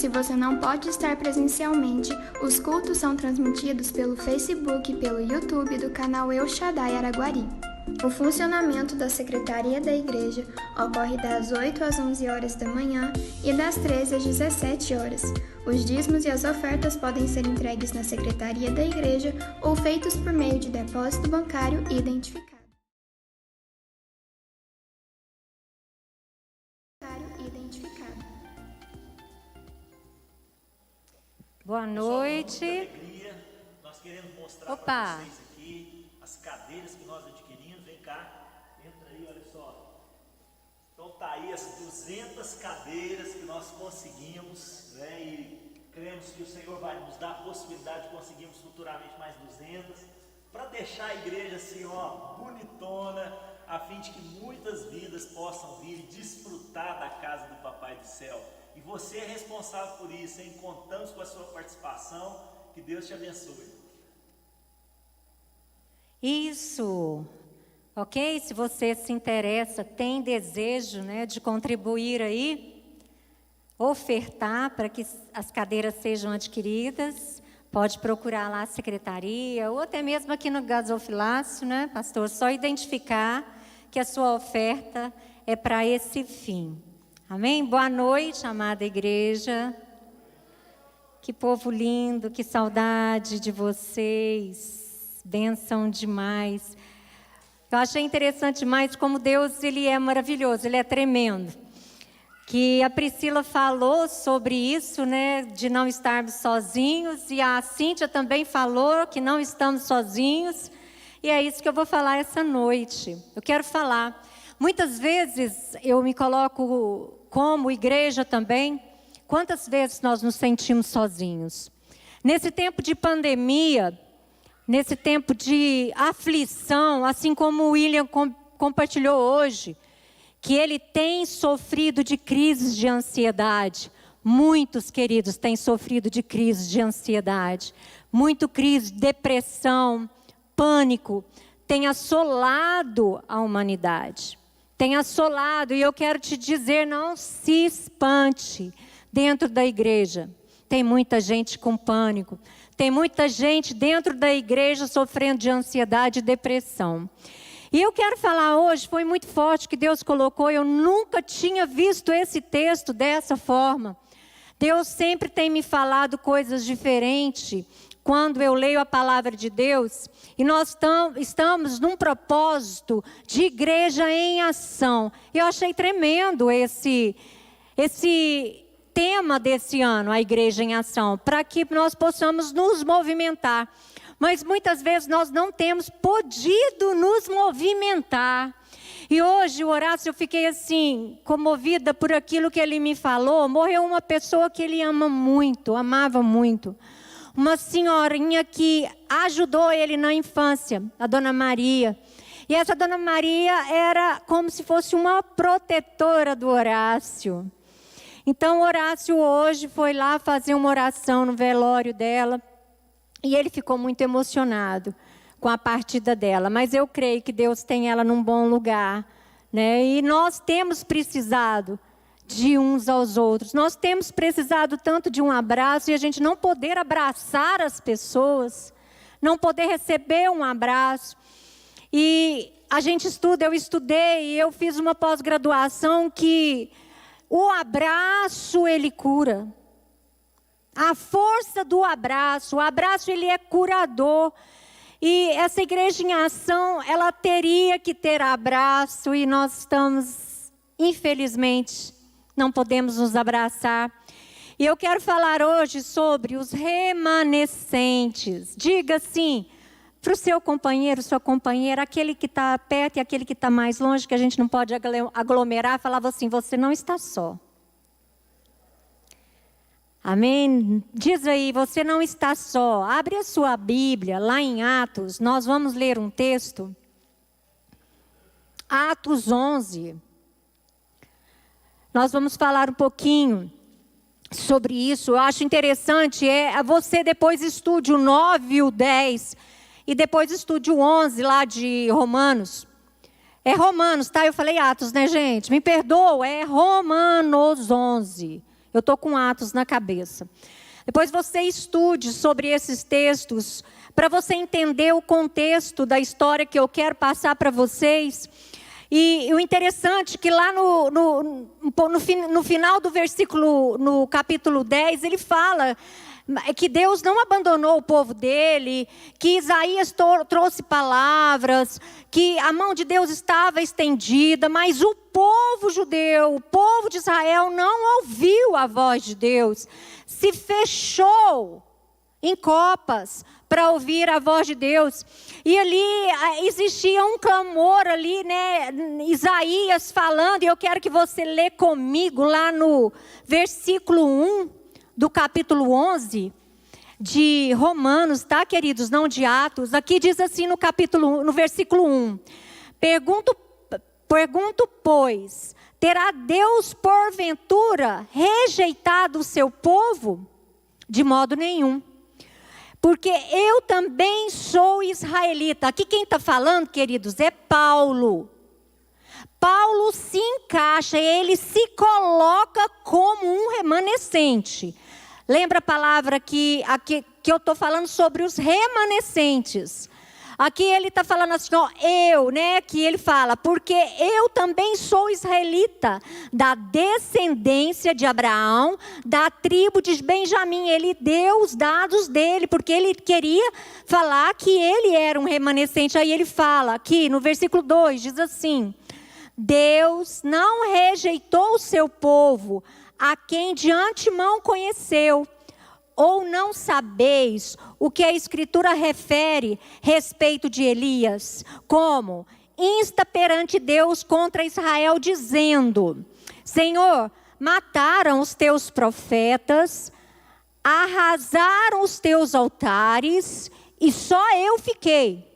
Se você não pode estar presencialmente, os cultos são transmitidos pelo Facebook e pelo YouTube do canal El Shaddai Araguari. O funcionamento da Secretaria da Igreja ocorre das 8 às 11 horas da manhã e das 13 às 17 horas. Os dízimos e as ofertas podem ser entregues na Secretaria da Igreja ou feitos por meio de depósito bancário identificado. Boa noite. Alegria. Nós queremos mostrar para vocês aqui as cadeiras que nós adquirimos. Vem cá, entra aí, olha só. Então tá aí as 200 cadeiras que nós conseguimos, né? E cremos que o Senhor vai nos dar a possibilidade de conseguirmos futuramente mais 200, para deixar a igreja assim, ó, bonitona, a fim de que muitas vidas possam vir e desfrutar da casa do Papai do Céu. E você é responsável por isso, hein? Contamos com a sua participação. Que Deus te abençoe. Isso. Ok? Se você se interessa, tem desejo, né, de contribuir aí, ofertar para que as cadeiras sejam adquiridas, pode procurar lá a secretaria, ou até mesmo aqui no gasofilácio, né, pastor? Só identificar que a sua oferta é para esse fim. Amém? Boa noite, amada igreja. Que povo lindo, que saudade de vocês. Bênção demais. Eu achei interessante demais como Deus, Ele é maravilhoso, Ele é tremendo. Que a Priscila falou sobre isso, né, de não estarmos sozinhos, e a Cíntia também falou que não estamos sozinhos, e é isso que eu vou falar essa noite. Eu quero falar, muitas vezes eu me coloco como igreja também, quantas vezes nós nos sentimos sozinhos? Nesse tempo de pandemia, nesse tempo de aflição, assim como o William compartilhou hoje, que ele tem sofrido de crises de ansiedade. Muitos queridos têm sofrido de crises de ansiedade, muito crise de depressão, pânico, tem assolado a humanidade. Tem assolado, e eu quero te dizer, não se espante dentro da igreja. Tem muita gente com pânico, tem muita gente dentro da igreja sofrendo de ansiedade e depressão. E eu quero falar hoje, foi muito forte que Deus colocou, eu nunca tinha visto esse texto dessa forma. Deus sempre tem me falado coisas diferentes quando eu leio a palavra de Deus, e nós estamos num propósito de igreja em ação. E eu achei tremendo esse tema desse ano, a igreja em ação, para que nós possamos nos movimentar. Mas muitas vezes nós não temos podido nos movimentar. E hoje, o Horácio, eu fiquei assim, comovida por aquilo que ele me falou. Morreu uma pessoa que ele ama muito, amava muito. Uma senhorinha que ajudou ele na infância, a Dona Maria. E essa Dona Maria era como se fosse uma protetora do Horácio. Então o Horácio hoje foi lá fazer uma oração no velório dela. E ele ficou muito emocionado com a partida dela. Mas eu creio que Deus tem ela num bom lugar, né? E nós temos precisado de uns aos outros. Nós temos precisado tanto de um abraço, e a gente não poder abraçar as pessoas, não poder receber um abraço. E a gente estuda, eu estudei, e eu fiz uma pós-graduação que o abraço, ele cura. A força do abraço, o abraço ele é curador. E essa igreja em ação, ela teria que ter abraço, e nós estamos, infelizmente, não podemos nos abraçar. E eu quero falar hoje sobre os remanescentes. Diga assim para o seu companheiro, sua companheira, aquele que está perto e aquele que está mais longe, que a gente não pode aglomerar, falava assim: você não está só. Amém? Diz aí, você não está só. Abre a sua Bíblia, lá em Atos, nós vamos ler um texto. Atos 11. Nós vamos falar um pouquinho sobre isso. Eu acho interessante, você depois estude o 9 e o 10, e depois estude o 11 lá de Romanos. É Romanos, tá? Eu falei Atos, né, gente? Me perdoa, é Romanos 11. Eu estou com Atos na cabeça. Depois você estude sobre esses textos, para você entender o contexto da história que eu quero passar para vocês. E o interessante é que lá no final do versículo, no capítulo 10, ele fala que Deus não abandonou o povo dele, que Isaías trouxe palavras, que a mão de Deus estava estendida, mas o povo judeu, o povo de Israel não ouviu a voz de Deus, se fechou em copas para ouvir a voz de Deus. E ali existia um clamor ali, né? Isaías falando, e eu quero que você lê comigo lá no versículo 1 do capítulo 11 de Romanos, tá, queridos? Não de Atos. Aqui diz assim no versículo 1. Pergunto, pois, terá Deus porventura rejeitado o seu povo? De modo nenhum. Porque eu também sou israelita. Aqui quem está falando, queridos, é Paulo. Paulo se encaixa, ele se coloca como um remanescente. Lembra a palavra que eu estou falando sobre os remanescentes. Aqui ele está falando assim, ó, eu, né, que ele fala, porque eu também sou israelita, da descendência de Abraão, da tribo de Benjamim. Ele deu os dados dele, porque ele queria falar que ele era um remanescente. Aí ele fala aqui no versículo 2, diz assim: Deus não rejeitou o seu povo, a quem de antemão conheceu. Ou não sabeis o que a Escritura refere respeito de Elias, como insta perante Deus contra Israel, dizendo: Senhor, mataram os teus profetas, arrasaram os teus altares, e só eu fiquei.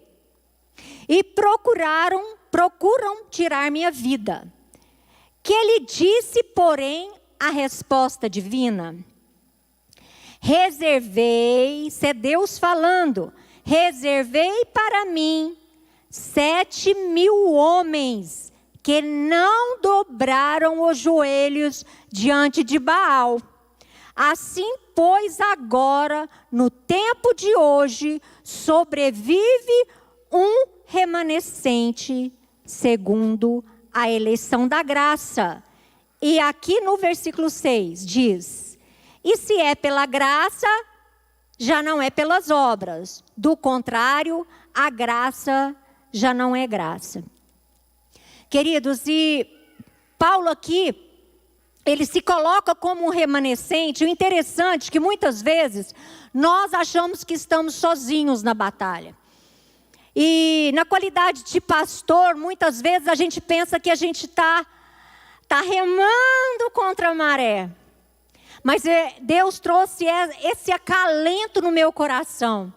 E procuram tirar minha vida. Que ele disse, porém, a resposta divina: reservei, isso é Deus falando, reservei para mim 7.000 homens que não dobraram os joelhos diante de Baal. Assim, pois, agora, no tempo de hoje, sobrevive um remanescente segundo a eleição da graça. E aqui no versículo 6 diz: e se é pela graça, já não é pelas obras. Do contrário, a graça já não é graça. Queridos, e Paulo aqui, ele se coloca como um remanescente. O interessante é que muitas vezes nós achamos que estamos sozinhos na batalha. E na qualidade de pastor, muitas vezes a gente pensa que a gente está remando contra a maré. Mas Deus trouxe esse acalento no meu coração.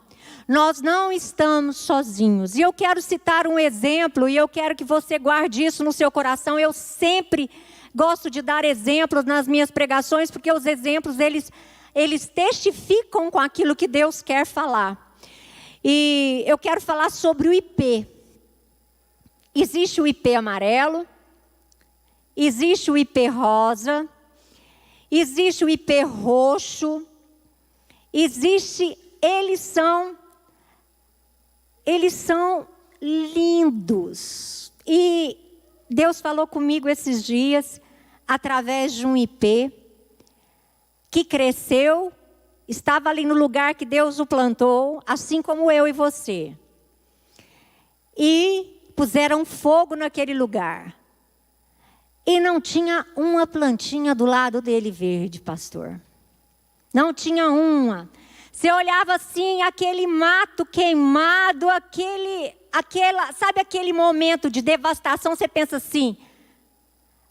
Nós não estamos sozinhos. E eu quero citar um exemplo, e eu quero que você guarde isso no seu coração. Eu sempre gosto de dar exemplos nas minhas pregações, porque os exemplos, eles testificam com aquilo que Deus quer falar. E eu quero falar sobre o IP. Existe o IP amarelo, existe o IP rosa, existe o IP roxo, eles são lindos. E Deus falou comigo esses dias, através de um IP, que cresceu, estava ali no lugar que Deus o plantou, assim como eu e você. E puseram fogo naquele lugar. E não tinha uma plantinha do lado dele verde, pastor. Não tinha uma. Você olhava assim, aquele mato queimado, sabe aquele momento de devastação, você pensa assim,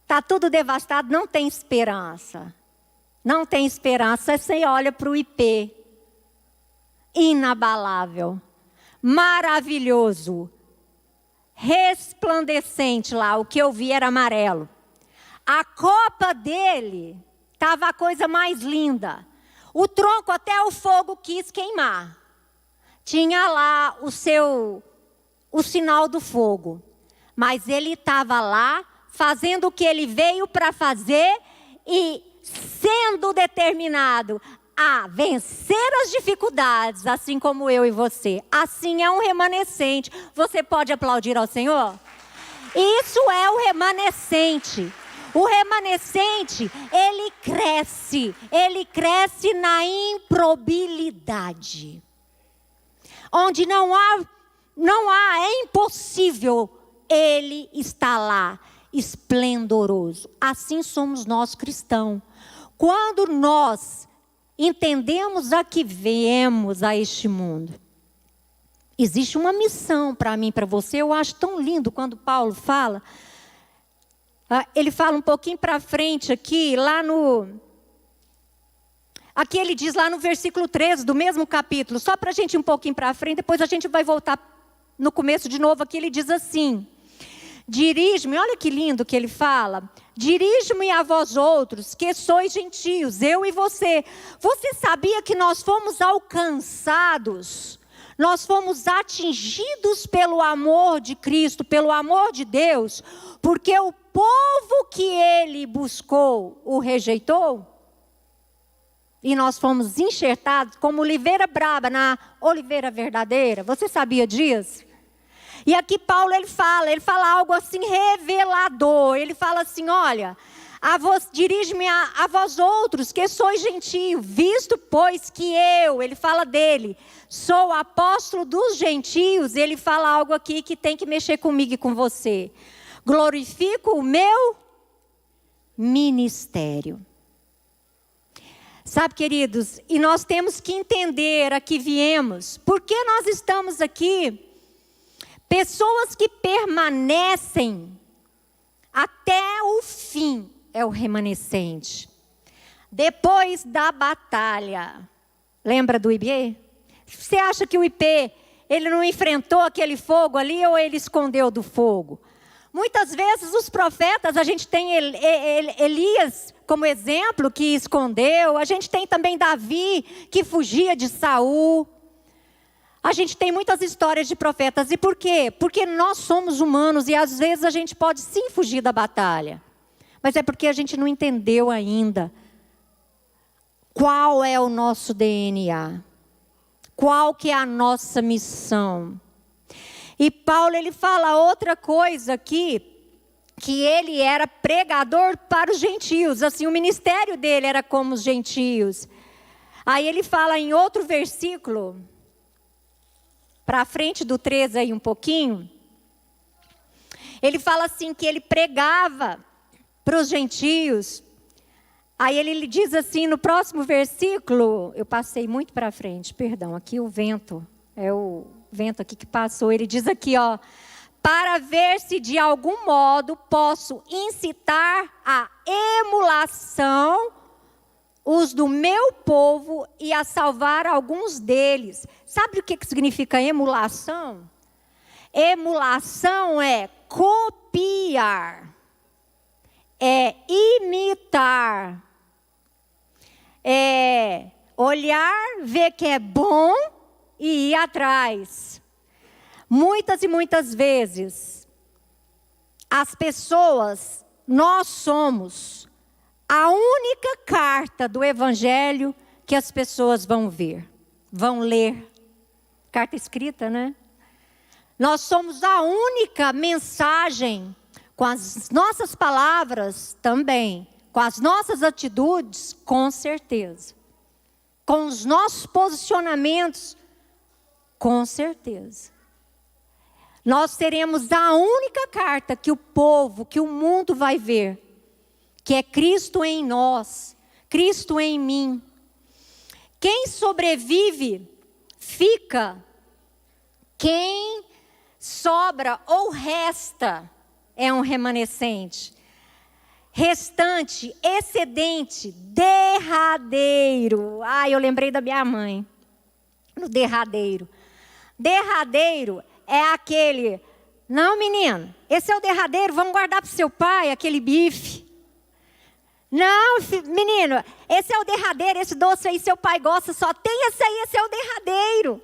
está tudo devastado, não tem esperança. Não tem esperança. Você olha para o IP, inabalável, maravilhoso, resplandecente lá, o que eu vi era amarelo. A copa dele estava a coisa mais linda. O tronco até o fogo quis queimar. Tinha lá o sinal do fogo. Mas ele estava lá fazendo o que ele veio para fazer e sendo determinado a vencer as dificuldades, assim como eu e você. Assim é um remanescente. Você pode aplaudir ao Senhor? Isso é o remanescente. O remanescente, ele cresce na improbabilidade. Onde não há, é impossível, ele está lá, esplendoroso. Assim somos nós cristãos. Quando nós entendemos a que viemos a este mundo, existe uma missão para mim, para você. Eu acho tão lindo quando Paulo fala. Ele fala um pouquinho para frente aqui, aqui ele diz lá no versículo 13 do mesmo capítulo, só para a gente ir um pouquinho para frente, depois a gente vai voltar no começo de novo. Aqui ele diz assim: dirige-me, olha que lindo que ele fala, dirige-me a vós outros, que sois gentios, eu e você. Você sabia que nós fomos alcançados, nós fomos atingidos pelo amor de Cristo, pelo amor de Deus, porque o povo que ele buscou o rejeitou? E nós fomos enxertados como oliveira braba na oliveira verdadeira. Você sabia disso? E aqui Paulo ele fala algo assim revelador. Ele fala assim: olha, dirige-me a vós outros, que sois gentios, visto pois que ele fala dele, sou apóstolo dos gentios. Ele fala algo aqui que tem que mexer comigo e com você. Glorifico o meu ministério. Sabe, queridos, e nós temos que entender a que viemos. Por que nós estamos aqui? Pessoas que permanecem até o fim é o remanescente. Depois da batalha. Lembra do IP? Você acha que o IP, ele não enfrentou aquele fogo ali ou ele escondeu do fogo? Muitas vezes os profetas, a gente tem Elias como exemplo, que escondeu. A gente tem também Davi, que fugia de Saul. A gente tem muitas histórias de profetas. E por quê? Porque nós somos humanos e às vezes a gente pode sim fugir da batalha. Mas é porque a gente não entendeu ainda qual é o nosso DNA. Qual que é a nossa missão. E Paulo ele fala outra coisa aqui, que ele era pregador para os gentios. Assim, o ministério dele era como os gentios. Aí ele fala em outro versículo, para frente do 13 aí um pouquinho. Ele fala assim que ele pregava para os gentios. Aí ele diz assim no próximo versículo, eu passei muito para frente, perdão, aqui o vento, é o vento aqui que passou. Ele diz aqui, ó: para ver se de algum modo posso incitar a emulação os do meu povo e a salvar alguns deles. Sabe o que significa emulação? Emulação é copiar, é imitar, é olhar, ver que é bom e ir atrás. Muitas e muitas vezes, as pessoas, nós somos a única carta do Evangelho que as pessoas vão ver, vão ler. Carta escrita, né? Nós somos a única mensagem, com as nossas palavras também, com as nossas atitudes, com certeza. Com os nossos posicionamentos, com certeza. Nós teremos a única carta que o povo, que o mundo vai ver, que é Cristo em nós, Cristo em mim. Quem sobrevive, fica. Quem sobra ou resta é um remanescente. Restante, excedente, derradeiro. Eu lembrei da minha mãe. No derradeiro. Derradeiro é aquele, não menino, esse é o derradeiro, vamos guardar para o seu pai, aquele bife. Não, menino, esse é o derradeiro, esse doce aí seu pai gosta, só tem esse aí, esse é o derradeiro.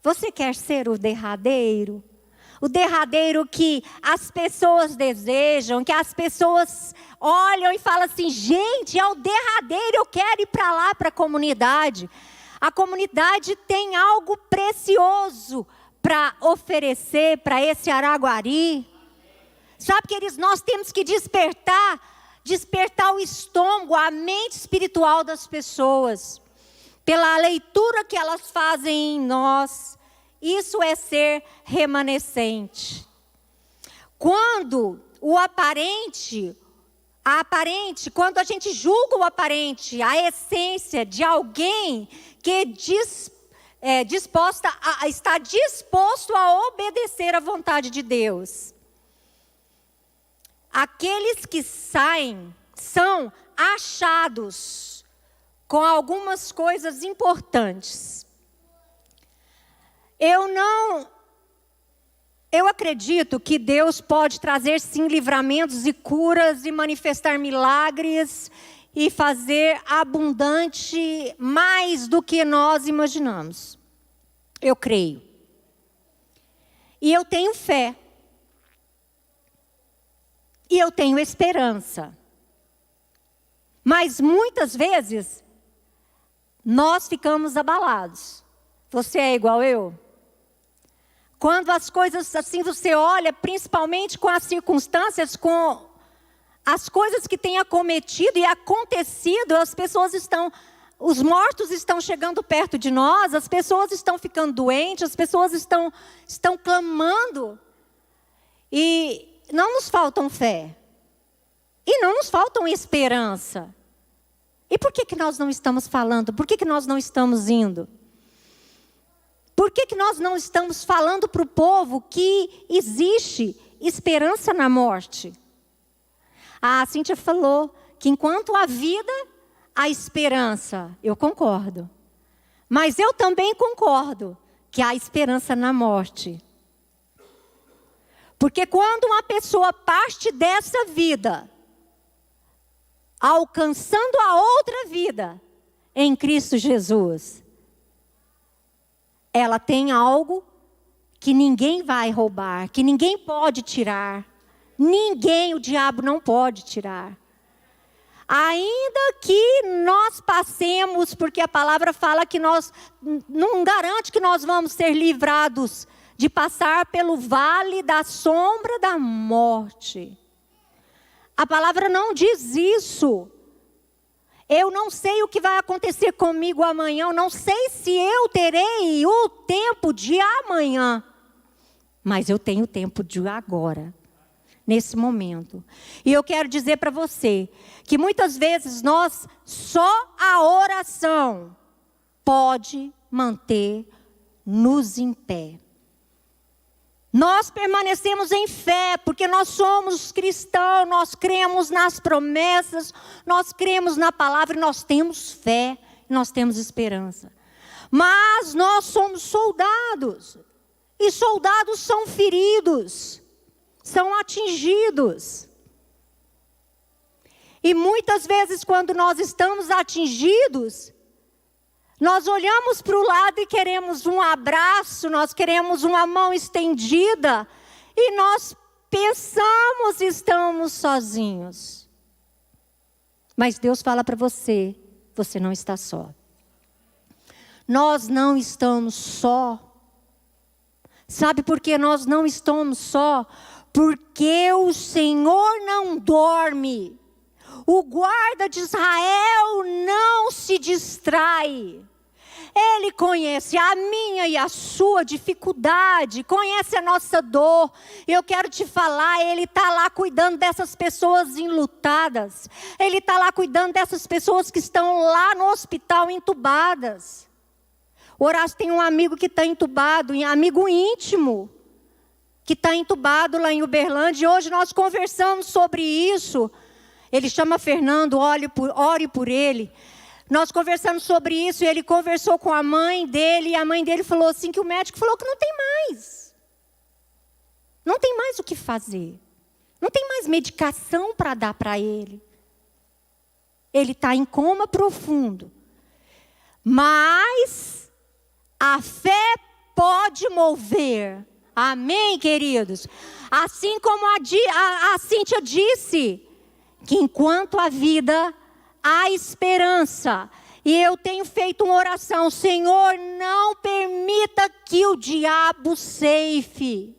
Você quer ser o derradeiro? o derradeiro que as pessoas desejam, que as pessoas olham e falam assim, gente, é o derradeiro, eu quero ir para lá, para a comunidade. A comunidade tem algo precioso para oferecer para esse Araguari. Sabe, queridos, nós temos que despertar o estômago, a mente espiritual das pessoas, pela leitura que elas fazem em nós. Isso é ser remanescente. Quando quando a gente julga o aparente, a essência de alguém que está disposto a obedecer à vontade de Deus. Aqueles que saem são achados com algumas coisas importantes. Eu acredito que Deus pode trazer sim livramentos e curas e manifestar milagres e fazer abundante mais do que nós imaginamos. Eu creio. E eu tenho fé. E eu tenho esperança. Mas muitas vezes nós ficamos abalados. Você é igual eu? Quando as coisas assim você olha, principalmente com as circunstâncias, com as coisas que têm acometido e acontecido, os mortos estão chegando perto de nós, as pessoas estão ficando doentes, as pessoas estão clamando. E não nos faltam fé. E não nos faltam esperança. E por que nós não estamos falando? Por que nós não estamos indo? Por que nós não estamos falando para o povo que existe esperança na morte? A Cíntia falou que enquanto há vida, há esperança. Eu concordo. Mas eu também concordo que há esperança na morte. Porque quando uma pessoa parte dessa vida, alcançando a outra vida em Cristo Jesus, ela tem algo que ninguém vai roubar, que ninguém pode tirar. Ninguém, o diabo não pode tirar. Ainda que nós passemos, porque a palavra fala que nós, não garante que nós vamos ser livrados de passar pelo vale da sombra da morte. A palavra não diz isso. Eu não sei o que vai acontecer comigo amanhã. Eu não sei se eu terei o tempo de amanhã. Mas eu tenho o tempo de agora. Nesse momento. E eu quero dizer para você que muitas vezes só a oração pode manter-nos em pé. Nós permanecemos em fé, porque nós somos cristãos, nós cremos nas promessas, nós cremos na palavra, nós temos fé, nós temos esperança. Mas nós somos soldados, e soldados são feridos, são atingidos. E muitas vezes quando nós estamos atingidos, nós olhamos para o lado e queremos um abraço, nós queremos uma mão estendida, e nós pensamos que estamos sozinhos. Mas Deus fala para você, você não está só. Nós não estamos só. Sabe por que nós não estamos só? Porque o Senhor não dorme. O guarda de Israel não se distrai. Ele conhece a minha e a sua dificuldade, conhece a nossa dor. Eu quero te falar, Ele está lá cuidando dessas pessoas enlutadas. Ele está lá cuidando dessas pessoas que estão lá no hospital entubadas. O Horácio tem um amigo que está entubado, um amigo íntimo, que está entubado lá em Uberlândia. E hoje nós conversamos sobre isso. Ele chama Fernando, ore por ele. Nós conversamos sobre isso e ele conversou com a mãe dele. E a mãe dele falou assim, que o médico falou que não tem mais. Não tem mais o que fazer. Não tem mais medicação para dar para ele. Ele está em coma profundo. Mas a fé pode mover Amém, queridos? Assim como a Cíntia disse, que enquanto há vida, há esperança. E eu tenho feito uma oração: Senhor, não permita que o diabo ceife.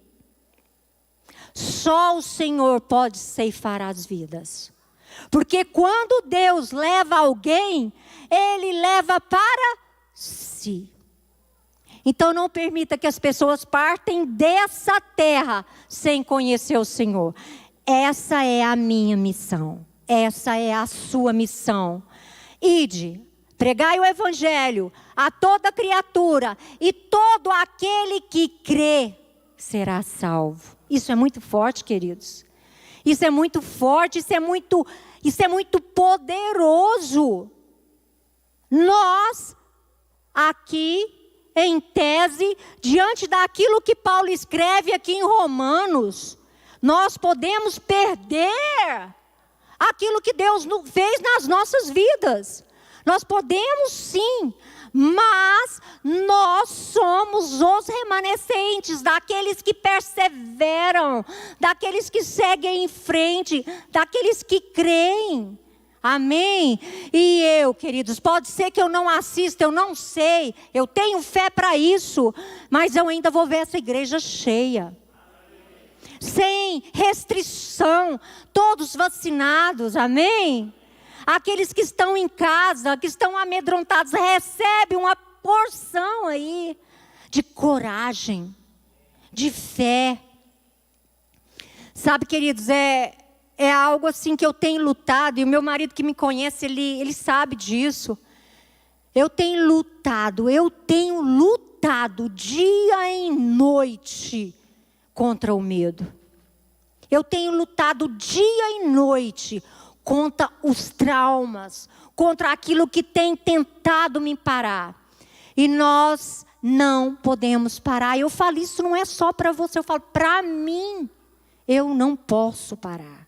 Só o Senhor pode ceifar as vidas. Porque quando Deus leva alguém, Ele leva para si. Então não permita que as pessoas partem dessa terra sem conhecer o Senhor. Essa é a minha missão. Essa é a sua missão. Ide, pregai o evangelho a toda criatura, e todo aquele que crê será salvo. Isso é muito forte, queridos. Isso é muito forte, isso é muito poderoso. Nós, aqui, em tese, diante daquilo que Paulo escreve aqui em Romanos, nós podemos perder aquilo que Deus fez nas nossas vidas. Nós podemos sim, mas nós somos os remanescentes, daqueles que perseveram, daqueles que seguem em frente, daqueles que creem. Amém? E eu, queridos, pode ser que eu não assista, eu não sei, eu tenho fé para isso, mas eu ainda vou ver essa igreja cheia. Sem restrição, todos vacinados, amém? Aqueles que estão em casa, que estão amedrontados, recebem uma porção aí de coragem, de fé. Sabe, queridos, é algo assim que eu tenho lutado, e o meu marido que me conhece, ele sabe disso. Eu tenho lutado dia e noite contra o medo. Eu tenho lutado dia e noite contra os traumas, contra aquilo que tem tentado me parar. E nós não podemos parar. Eu falo isso não é só para você, eu falo para mim. Eu não posso parar.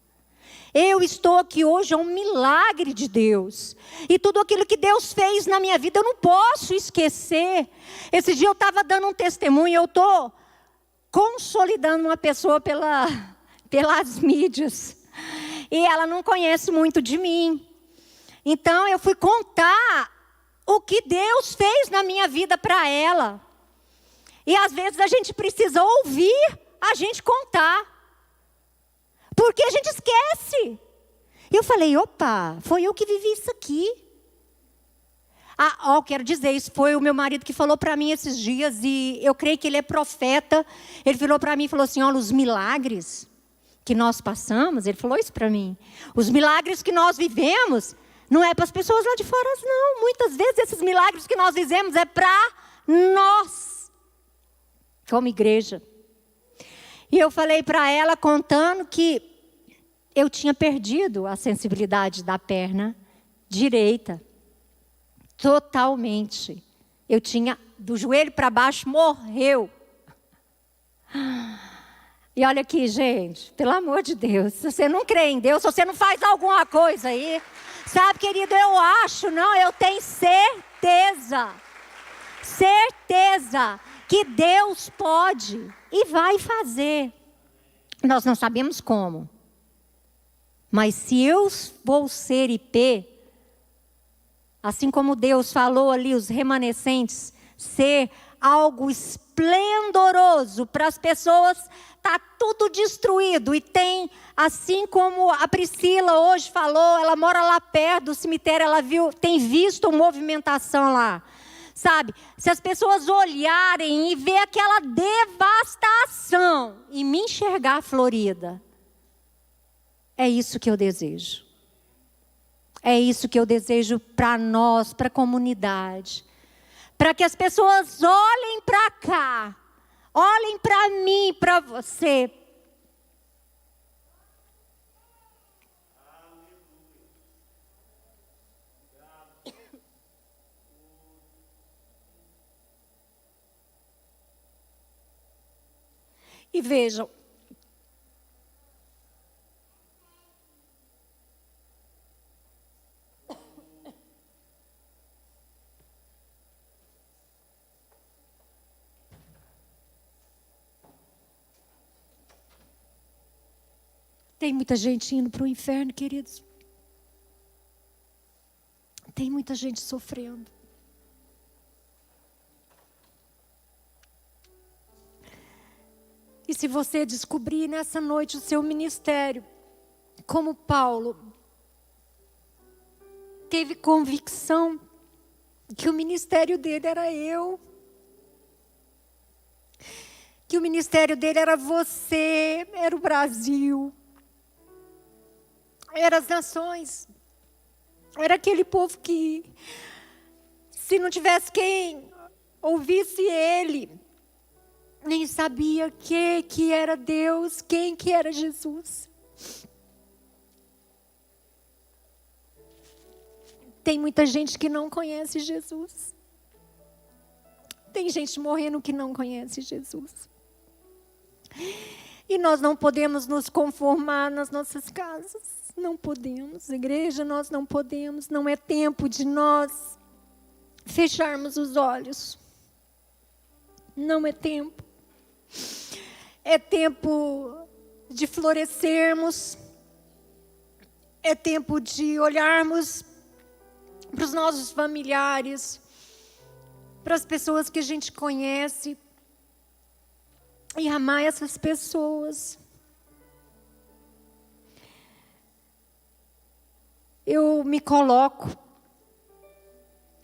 Eu estou aqui hoje, é um milagre de Deus. E tudo aquilo que Deus fez na minha vida, eu não posso esquecer. Esse dia eu estava dando um testemunho, eu estou consolidando uma pessoa pelas mídias. E ela não conhece muito de mim. Então eu fui contar o que Deus fez na minha vida para ela. E às vezes a gente precisa ouvir a gente contar. Porque a gente esquece. E eu falei, opa, foi eu que vivi isso aqui. Quero dizer, isso foi o meu marido que falou para mim esses dias, e eu creio que ele é profeta. Ele falou para mim e falou assim, olha, os milagres que nós passamos, ele falou isso para mim. Os milagres que nós vivemos, não é para as pessoas lá de fora, não. Muitas vezes esses milagres que nós vivemos é para nós, como igreja. E eu falei para ela, contando que eu tinha perdido a sensibilidade da perna direita. Totalmente. Eu tinha, do joelho para baixo, morreu. E olha aqui, gente, pelo amor de Deus, se você não crê em Deus, se você não faz alguma coisa aí, sabe, querido, eu tenho certeza que Deus pode e vai fazer. Nós não sabemos como. Mas se eu vou ser IP, assim como Deus falou ali, os remanescentes, ser algo esplendoroso para as pessoas, está tudo destruído. E tem, assim como a Priscila hoje falou, ela mora lá perto do cemitério, ela tem visto movimentação lá. Sabe, se as pessoas olharem e ver aquela devastação e me enxergar florida, é isso que eu desejo. É isso que eu desejo para nós, para a comunidade. Para que as pessoas olhem para cá, olhem para mim, para você. E vejam, Tem muita gente indo para o inferno, queridos. Tem muita gente sofrendo. E se você descobrir nessa noite o seu ministério, como Paulo teve convicção que o ministério dele era eu, que o ministério dele era você, era o Brasil, eram as nações, era aquele povo que, se não tivesse quem ouvisse ele, nem sabia que era Deus, quem que era Jesus. Tem muita gente que não conhece Jesus. Tem gente morrendo que não conhece Jesus. E nós não podemos nos conformar nas nossas casas. Não podemos, igreja, nós não podemos. Não é tempo de nós fecharmos os olhos. Não é tempo. É tempo de florescermos. É tempo de olharmos para os nossos familiares, para as pessoas que a gente conhece e amar essas pessoas. Eu me coloco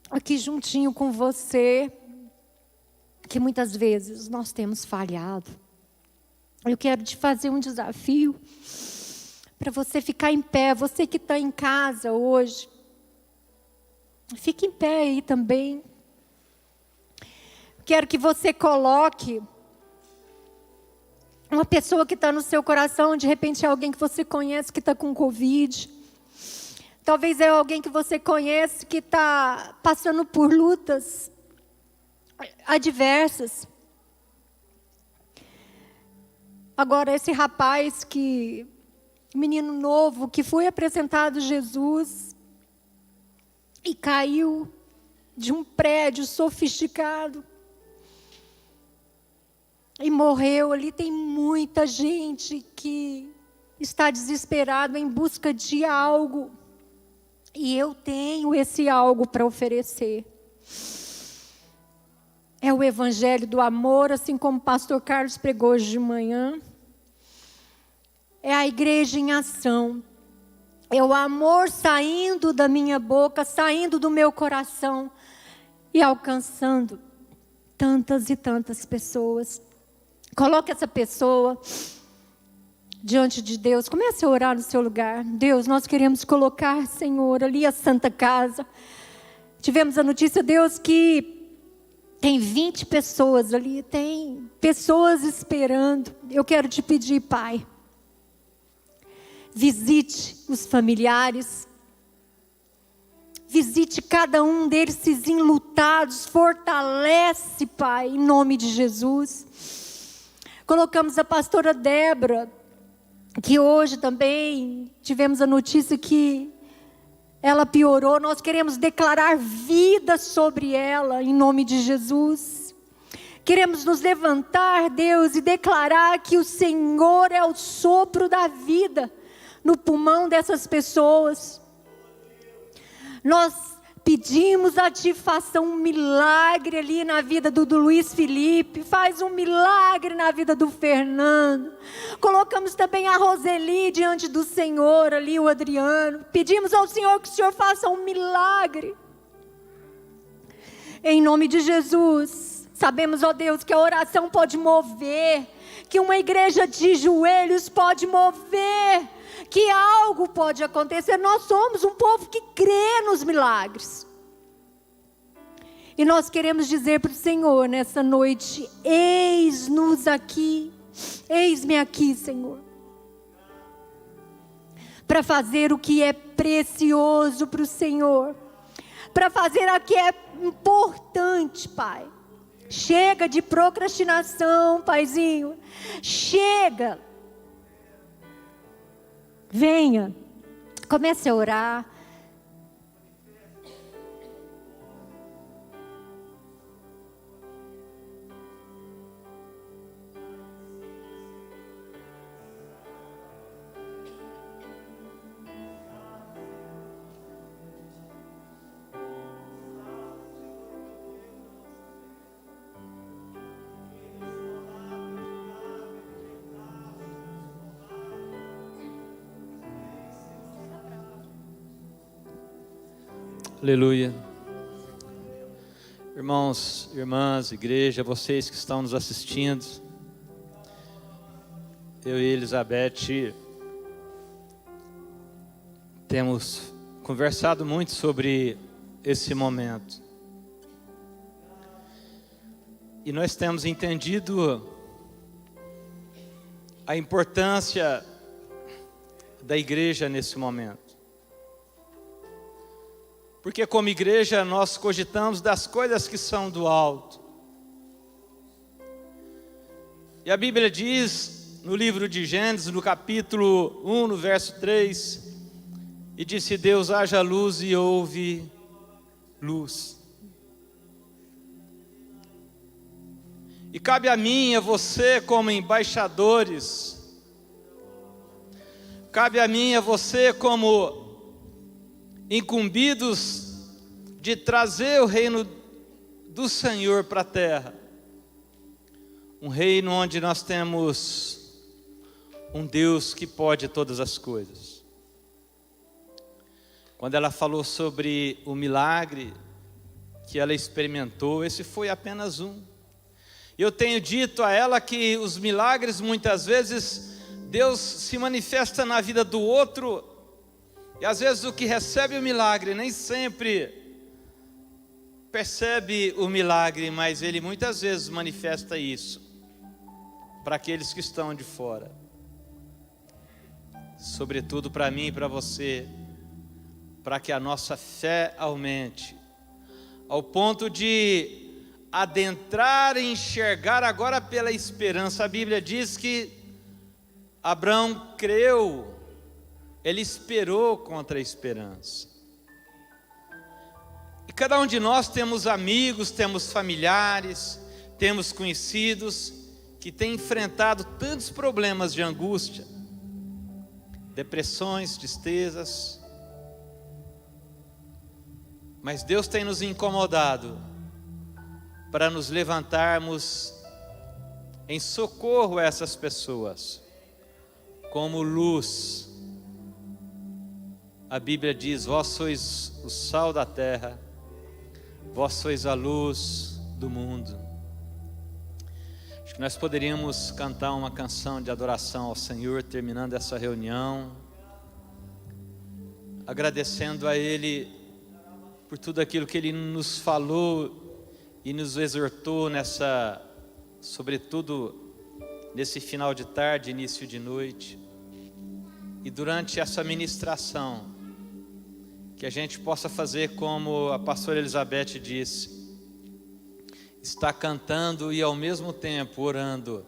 aqui juntinho com você, que muitas vezes nós temos falhado. Eu quero te fazer um desafio para você ficar em pé, você que está em casa hoje. Fique em pé aí também. Quero que você coloque uma pessoa que está no seu coração, de repente é alguém que você conhece que está com Covid. Talvez é alguém que você conhece que está passando por lutas adversas. Agora, esse rapaz menino novo, que foi apresentado a Jesus e caiu de um prédio sofisticado e morreu ali. Tem muita gente que está desesperado em busca de algo. E eu tenho esse algo para oferecer. É o evangelho do amor, assim como o pastor Carlos pregou hoje de manhã. É a igreja em ação. É o amor saindo da minha boca, saindo do meu coração e alcançando tantas e tantas pessoas. Coloque essa pessoa diante de Deus. Comece a orar no seu lugar. Deus, nós queremos colocar, Senhor, ali a Santa Casa. Tivemos a notícia, Deus, que tem 20 pessoas ali, tem pessoas esperando. Eu quero te pedir, Pai, visite os familiares, visite cada um deles enlutados, fortalece, Pai, em nome de Jesus. Colocamos a pastora Débora, que hoje também tivemos a notícia que ela piorou. Nós queremos declarar vida sobre ela, em nome de Jesus. Queremos nos levantar, Deus, e declarar que o Senhor é o sopro da vida no pulmão dessas pessoas. Nós pedimos a Ti, faça um milagre ali na vida do Luiz Felipe, faz um milagre na vida do Fernando. Colocamos também a Roseli diante do Senhor ali, o Adriano. Pedimos ao Senhor que o Senhor faça um milagre. Em nome de Jesus. Sabemos, ó Deus, que a oração pode mover, que uma igreja de joelhos pode mover, que algo pode acontecer. Nós somos um povo que crê nos milagres. E nós queremos dizer para o Senhor nessa noite: eis-nos aqui, eis-me aqui, Senhor, para fazer o que é precioso para o Senhor, para fazer o que é importante, Pai. Chega de procrastinação, Paizinho, chega. Venha, comece a orar. Aleluia. Irmãos, irmãs, igreja, vocês que estão nos assistindo, eu e Elizabeth temos conversado muito sobre esse momento. E nós temos entendido a importância da igreja nesse momento. Porque como igreja nós cogitamos das coisas que são do alto. E a Bíblia diz no livro de Gênesis, no capítulo 1, no verso 3, e disse Deus: haja luz, e houve luz. E cabe a mim e a você como embaixadores, cabe a mim e a você como incumbidos de trazer o reino do Senhor para a terra. Um reino onde nós temos um Deus que pode todas as coisas. Quando ela falou sobre o milagre que ela experimentou, esse foi apenas um. Eu tenho dito a ela que os milagres, muitas vezes, Deus se manifesta na vida do outro, e às vezes o que recebe o milagre nem sempre percebe o milagre, mas Ele muitas vezes manifesta isso para aqueles que estão de fora. Sobretudo para mim e para você, para que a nossa fé aumente, ao ponto de adentrar e enxergar agora pela esperança. A Bíblia diz que Abraão creu, ele esperou contra a esperança. E cada um de nós temos amigos, temos familiares, temos conhecidos que têm enfrentado tantos problemas de angústia, depressões, tristezas. Mas Deus tem nos incomodado para nos levantarmos em socorro a essas pessoas, como luz. A Bíblia diz: vós sois o sal da terra, vós sois a luz do mundo. Acho que nós poderíamos cantar uma canção de adoração ao Senhor, terminando essa reunião, agradecendo a Ele por tudo aquilo que Ele nos falou e nos exortou sobretudo nesse final de tarde, início de noite. E durante essa ministração, que a gente possa fazer como a pastora Elizabeth disse, estar cantando e ao mesmo tempo orando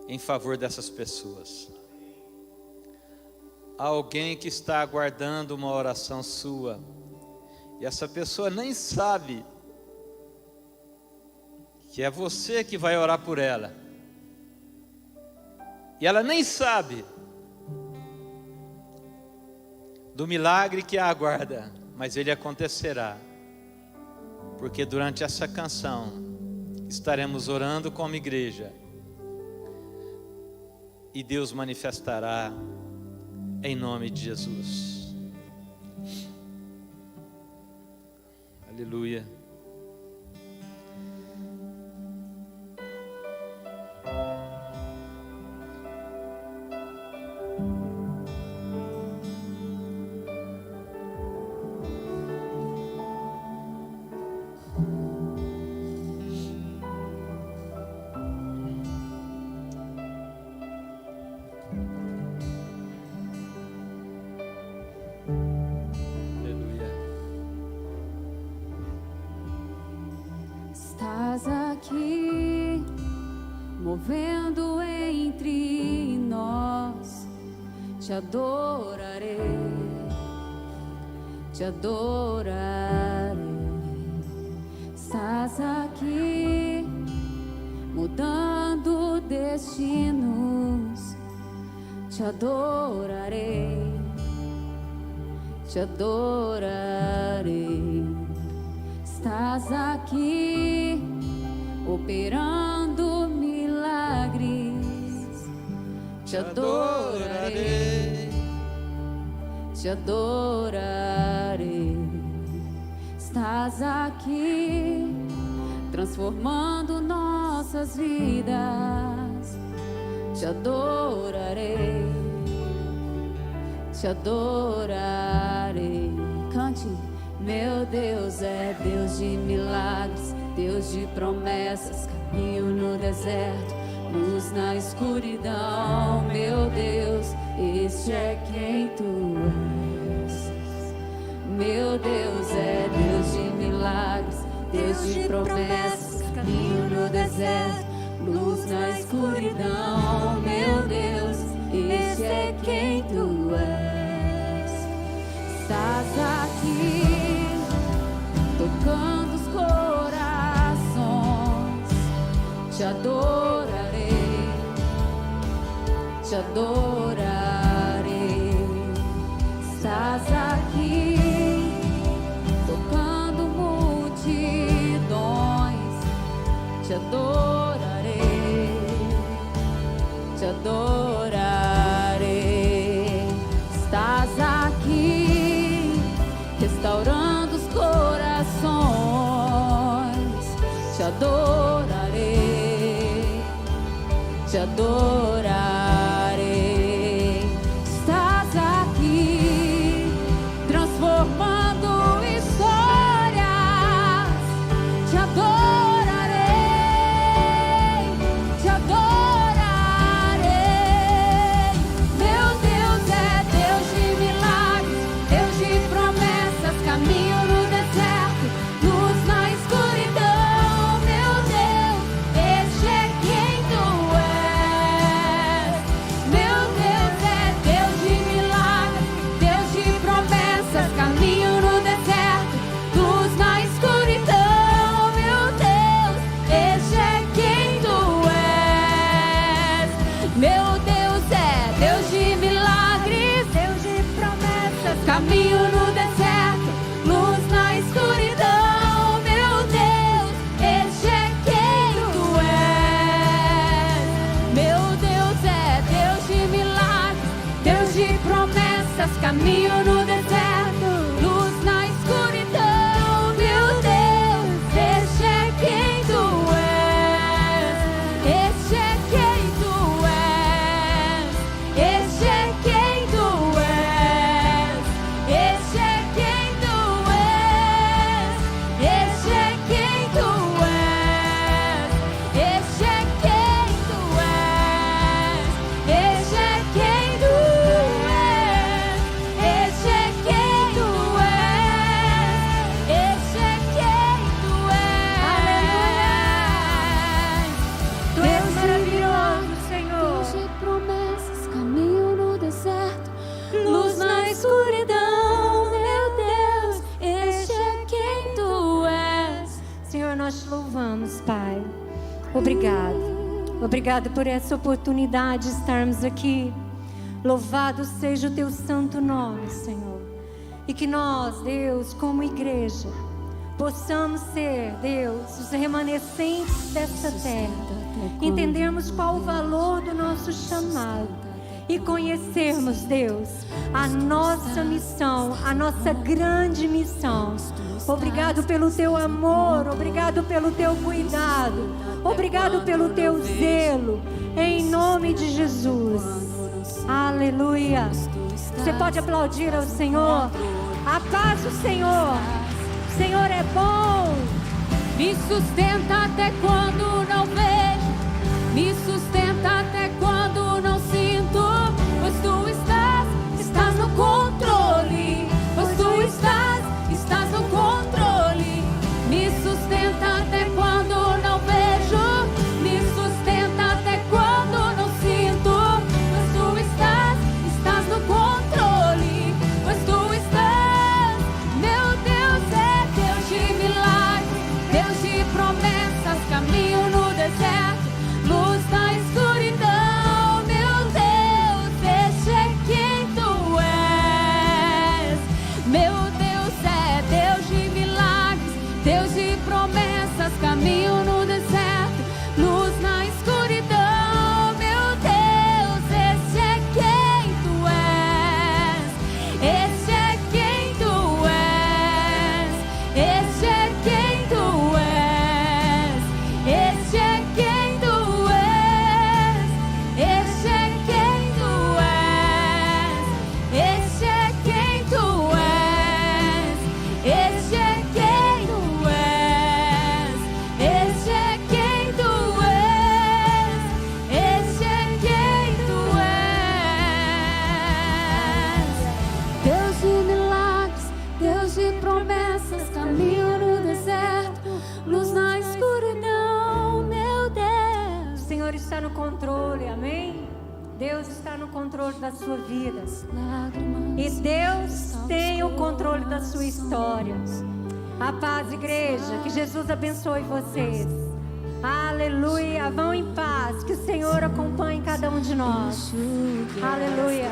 em favor dessas pessoas. Há alguém que está aguardando uma oração sua, e essa pessoa nem sabe que é você que vai orar por ela, e ela nem sabe do milagre que a aguarda, mas ele acontecerá, porque durante essa canção estaremos orando como igreja, e Deus manifestará em nome de Jesus. Aleluia. Estás aqui, movendo entre nós, te adorarei, te adorarei. Estás aqui, mudando destinos, te adorarei, te adorarei. Estás aqui, operando milagres, te adorarei, te adorarei. estás aqui, transformando nossas vidas. Te adorarei, te adorarei. Cante. Meu Deus é Deus de milagres, Deus de promessas, caminho no deserto, luz na escuridão. Meu Deus, este é quem tu és. Meu Deus é Deus de milagres, Deus de promessas, caminho no deserto, luz na escuridão. Meu Deus, este é quem tu és. Estás aqui, tocando os corações. Te adorarei, te adorarei. Estás aqui, tocando multidões. Te adorarei, te adorarei. Estás aqui, restaurando os corações. Te adorarei, te adorarei. Estás aqui, transformando histórias. Te adorarei, te adorarei. Meu Deus é Deus de milagres, Deus de promessas, caminho no deserto, luz na escuridão. Meu Deus, este é quem tu és. Meu Deus é Deus de milagres, Deus de promessas, caminho no deserto, luz na escuridão. Meu Deus, este é quem tu és. Meu Deus é Deus de milagres, Deus de promessas, caminho no deserto, luz na escuridão. Meu Deus, este é quem tu és. Meu Deus é Deus de milagres, Deus de promessas, caminho no deserto, luz na escuridão. Meu Deus, este é quem tu és. Este é quem tu és. Este é quem tu és. Este é quem tu és. Este é quem tu és. Este é quem tu és. Este é quem tu és. Este é quem tu és. Este é quem tu és. Tu és maravilhoso, Senhor. Deus de promessas, caminho no deserto, luz na escuridão. Meu Deus, este é quem tu és. Senhor, nós te louvamos, Pai. Obrigado. Obrigado por essa oportunidade de estarmos aqui. Louvado seja o teu santo nome, Senhor. E que nós, Deus, como igreja, possamos ser, Deus, os remanescentes desta terra. Entendermos qual o valor do nosso chamado. E conhecermos, Deus, a nossa missão, a nossa grande missão. Obrigado pelo teu amor, obrigado pelo teu cuidado, obrigado pelo teu zelo, em nome de Jesus. Aleluia. Você pode aplaudir ao Senhor. A paz do Senhor. O Senhor é bom. Me sustenta até quando não vejo, me sustenta até quando não sinto, pois tu estás no controle, pois tu estás no controle. Me sustenta até quando não vejo, me sustenta até quando não sinto, pois tu estás no controle, pois tu estás. Meu Deus é Deus de milagres, Deus de promessas, caminho no deserto, luz na escuridão. Meu Deus, este é quem tu és. Meu Deus é Deus de milagres, Deus de promessas, caminho no deserto, luz na escuridão. Meu Deus, este é quem tu és. Este é quem tu és. Deus está no controle da sua vida. E Deus tem o controle da sua história. A paz, igreja. Que Jesus abençoe vocês. Aleluia. Vão em paz. Que o Senhor acompanhe cada um de nós. Aleluia.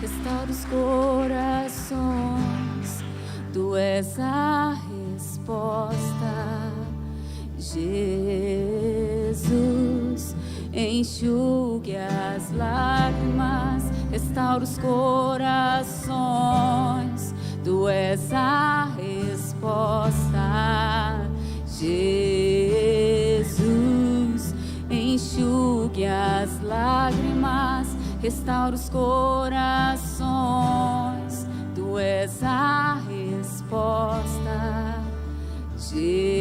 Restaura os corações. Tu és a resposta. Jesus, enxugue as lágrimas, restaura os corações. Tu és a resposta. Jesus, enxugue as lágrimas, restaura os corações. Tu és a resposta. Jesus.